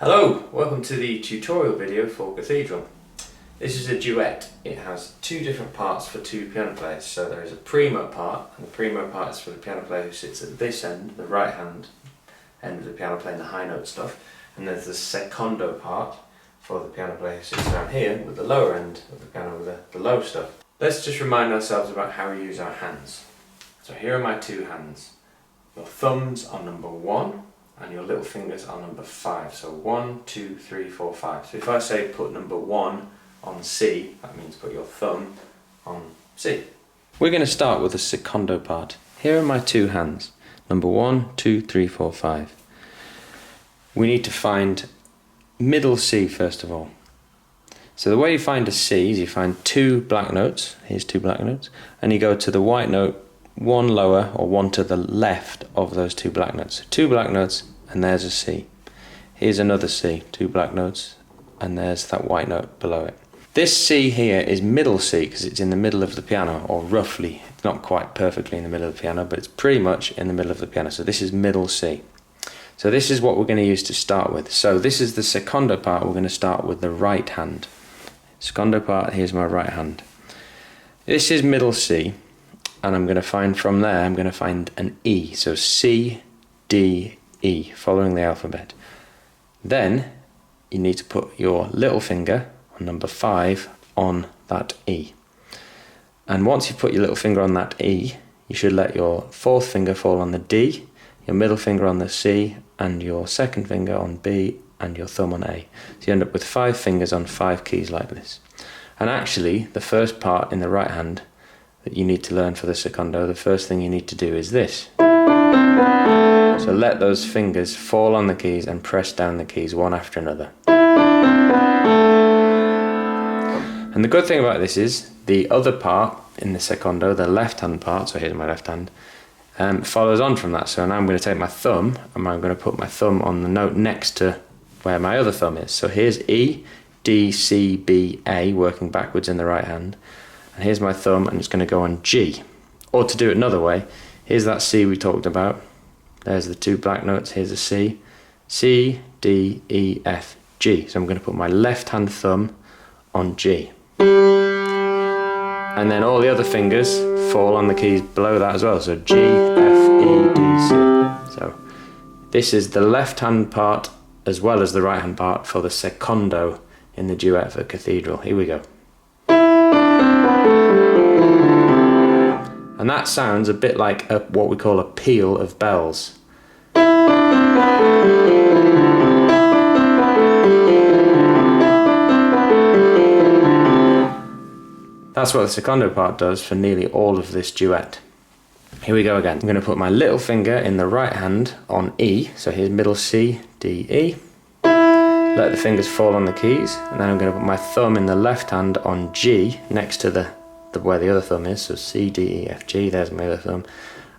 Hello, welcome to the tutorial video for Cathedral. This is a duet. It has two different parts for two piano players. So there is a primo part, and the primo part is for the piano player who sits at this end, the right hand end of the piano playing the high note stuff. And there's the secondo part for the piano player who sits down here with the lower end of the piano with the low stuff. Let's just remind ourselves about how we use our hands. So here are my two hands. Your thumbs are number 1. And your little fingers are number 5. So 1, 2, 3, 4, 5. So if I say put number 1 on C, that means put your thumb on C. We're going to start with the secondo part. Here are my two hands. Number 1, 2, 3, 4, 5. We need to find middle C first of all. So the way you find a C is you find two black notes. Here's two black notes. And you go to the white note, one lower or one to the left of those two black notes. So two black notes and there's a C. Here's another C, two black notes and there's that white note below it. This C here is middle C because it's in the middle of the piano, or roughly. It's not quite perfectly in the middle of the piano, but it's pretty much in the middle of the piano. So this is middle C. So this is what we're going to use to start with. So this is the secondo part. We're going to start with the right hand. Secondo part, here's my right hand. This is middle C. And I'm going to find from there, I'm going to find an E. So C, D, E, following the alphabet. Then you need to put your little finger on number 5 on that E. And once you put your little finger on that E, you should let your fourth finger fall on the D, your middle finger on the C, and your second finger on B, and your thumb on A. So you end up with 5 fingers on 5 keys like this. And actually, the first part in the right hand that you need to learn for the secondo, the first thing you need to do is this. So let those fingers fall on the keys and press down the keys one after another. And the good thing about this is the other part in the secondo, the left hand part, so here's my left hand, follows on from that. So now I'm going to take my thumb and I'm going to put my thumb on the note next to where my other thumb is. So here's E, D, C, B, A, working backwards in the right hand. And here's my thumb and it's going to go on G. Or to do it another way, here's that C we talked about. There's the two black notes, here's a C. C, D, E, F, G. So I'm going to put my left hand thumb on G. And then all the other fingers fall on the keys below that as well. So G, F, E, D, C. So this is the left hand part as well as the right hand part for the secondo in the duet for Cathedral. Here we go. And that sounds a bit like what we call a peal of bells. That's what the secondo part does for nearly all of this duet. Here we go again. I'm going to put my little finger in the right hand on E. So here's middle C, D, E. Let the fingers fall on the keys. And then I'm going to put my thumb in the left hand on G next to where the other thumb is. So C, D, E, F, G. There's my other thumb.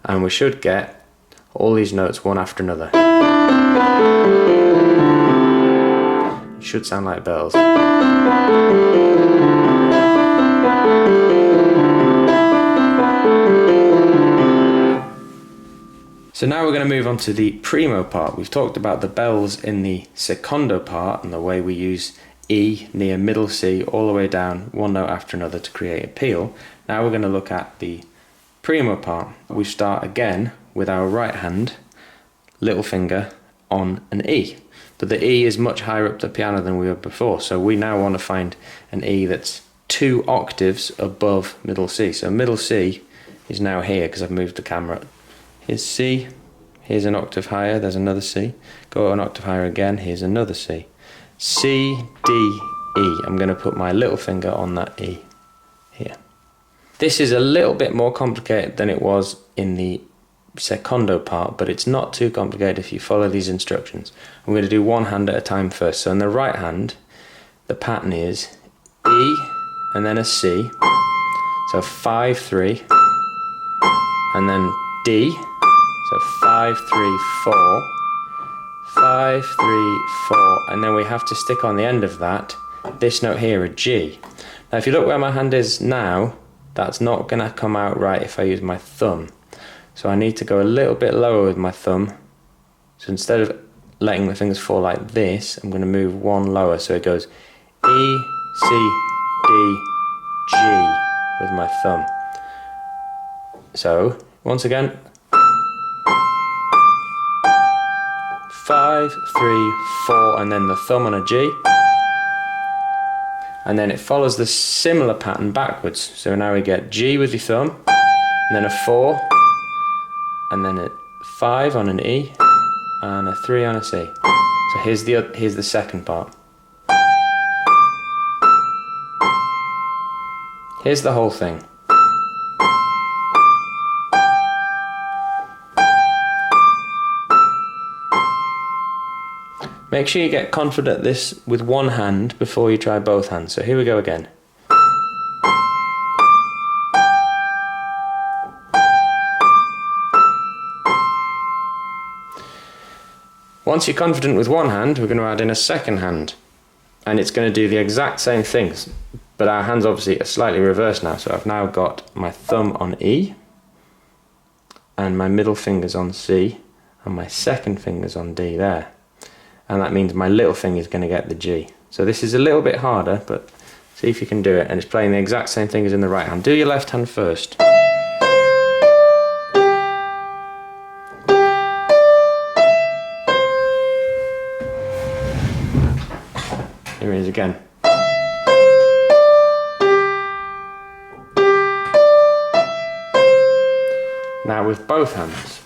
And we should get all these notes one after another. It should sound like bells. So now we're going to move on to the primo part. We've talked about the bells in the secondo part and the way we use E near middle C all the way down one note after another to create a peal. Now we're going to look at the primo part. We start again with our right hand little finger on an E. But the E is much higher up the piano than we were before. So we now want to find an E that's 2 octaves above middle C. So middle C is now here because I've moved the camera. Here's C, here's an octave higher, there's another C. Go an octave higher again, here's another C. C, D, E. I'm going to put my little finger on that E here. This is a little bit more complicated than it was in the secondo part, but it's not too complicated if you follow these instructions. I'm going to do one hand at a time first. So in the right hand, the pattern is E and then a C. So 5, 3, and then D. So 5, 3, 4, 5, 3, 4, and then we have to stick on the end of that this note here, a G. Now if you look where my hand is now, that's not going to come out right if I use my thumb. So I need to go a little bit lower with my thumb. So instead of letting the fingers fall like this, I'm going to move one lower, so it goes E, C, D, G with my thumb. So, once again, 5, 3, 4, and then the thumb on a G. And then it follows the similar pattern backwards. So now we get G with your thumb, and then a 4, and then a 5 on an E, and a 3 on a C. So here's the second part. Here's the whole thing. Make sure you get confident at this with one hand before you try both hands. So here we go again. Once you're confident with one hand, we're going to add in a second hand. And it's going to do the exact same things. But our hands obviously are slightly reversed now. So I've now got my thumb on E, and my middle finger's on C, and my second finger's on D there. And that means my little finger is going to get the G. So this is a little bit harder, but see if you can do it. And it's playing the exact same thing as in the right hand. Do your left hand first. Here it is again. Now with both hands.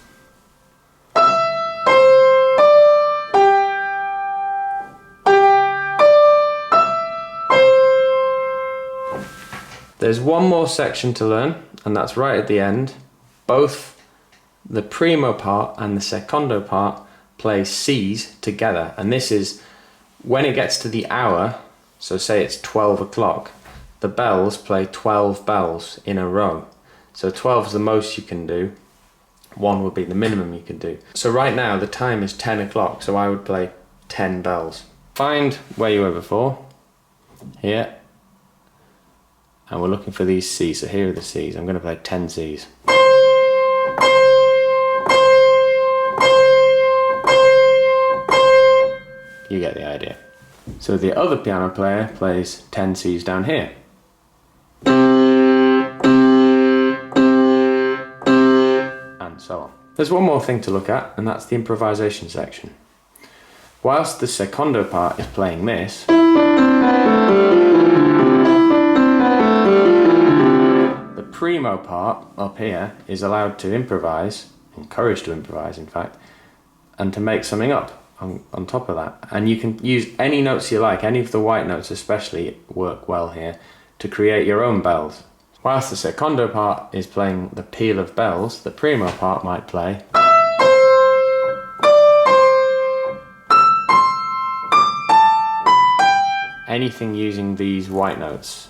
There's one more section to learn, and that's right at the end. Both the primo part and the secondo part play C's together, and this is when it gets to the hour, so say it's 12 o'clock, the bells play 12 bells in a row. So 12 is the most you can do, 1 would be the minimum you can do. So right now the time is 10 o'clock, so I would play 10 bells. Find where you were before, here. And we're looking for these C's, so here are the C's. I'm going to play 10 C's. You get the idea. So the other piano player plays 10 C's down here. And so on. There's one more thing to look at, and that's the improvisation section. Whilst the secondo part is playing this, primo part up here is allowed to improvise, encouraged to improvise in fact, and to make something up on top of that. And you can use any notes you like, any of the white notes especially work well here, to create your own bells. Whilst the secondo part is playing the peal of bells, the primo part might play anything using these white notes.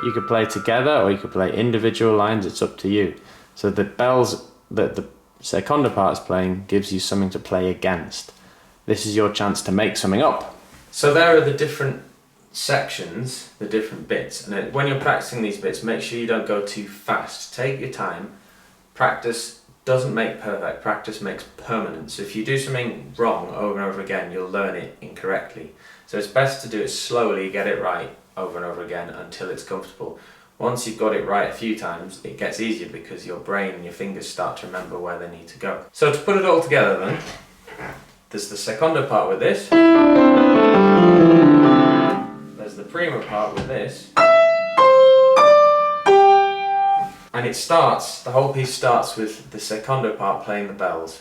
You could play together or you could play individual lines, it's up to you. So the bells that the secondo part is playing gives you something to play against. This is your chance to make something up. So there are the different sections, the different bits, and when you're practicing these bits, make sure you don't go too fast. Take your time. Practice doesn't make perfect, practice makes permanent. So if you do something wrong over and over again, you'll learn it incorrectly. So it's best to do it slowly, get it right over and over again until it's comfortable. Once you've got it right a few times, it gets easier because your brain and your fingers start to remember where they need to go. So to put it all together then, there's the secondo part with this, there's the primo part with this, and it starts, the whole piece starts with the secondo part playing the bells.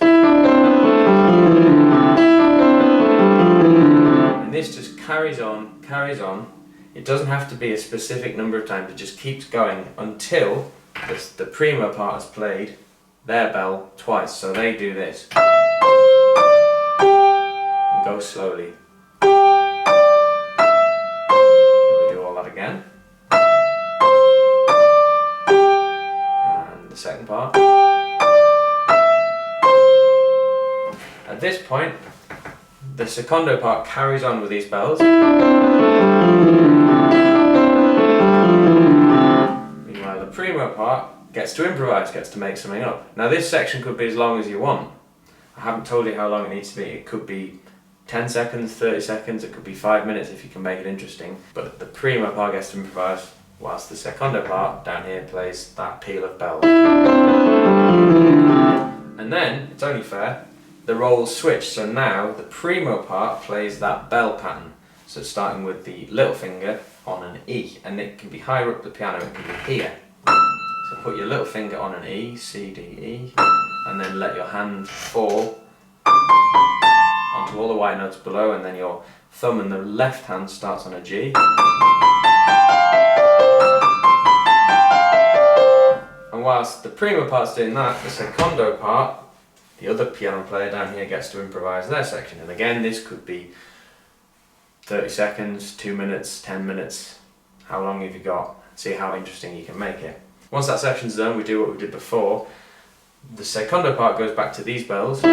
And this just carries on, carries on. It doesn't have to be a specific number of times, it just keeps going until the primo part has played their bell twice. So they do this. And go slowly. And we do all that again. And the second part. At this point, the secondo part carries on with these bells. Meanwhile, the primo part gets to improvise, gets to make something up. Now this section could be as long as you want. I haven't told you how long it needs to be. It could be 10 seconds, 30 seconds, it could be 5 minutes if you can make it interesting. But the primo part gets to improvise, whilst the secondo part down here plays that peal of bells. And then, it's only fair, the roles switch. So now the primo part plays that bell pattern. So it's starting with the little finger on an E, and it can be higher up the piano, it can be here. So put your little finger on an E, C, D, E, and then let your hand fall onto all the white notes below, and then your thumb in the left hand starts on a G. And whilst the primo part's doing that, the secondo part, the other piano player down here, gets to improvise their section. And again, this could be 30 seconds, 2 minutes, 10 minutes. How long have you got? See how interesting you can make it. Once that section's done, we do what we did before. The secondo part goes back to these bells, and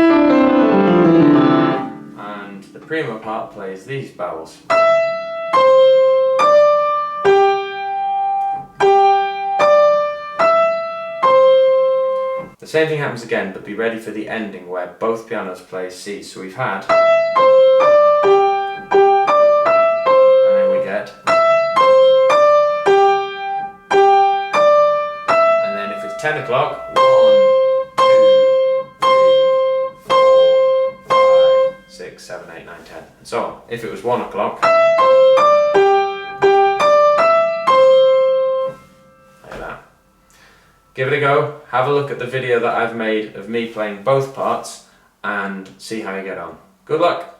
the primo part plays these bells. The same thing happens again, but be ready for the ending where both pianos play C. So we've had, and then we get, and then if it's 10 o'clock, 1, 2, 3, 4, 5, 6, 7, 8, 9, 10, and so on. If it was 1 o'clock, like that. Give it a go, have a look at the video that I've made of me playing both parts and see how you get on. Good luck!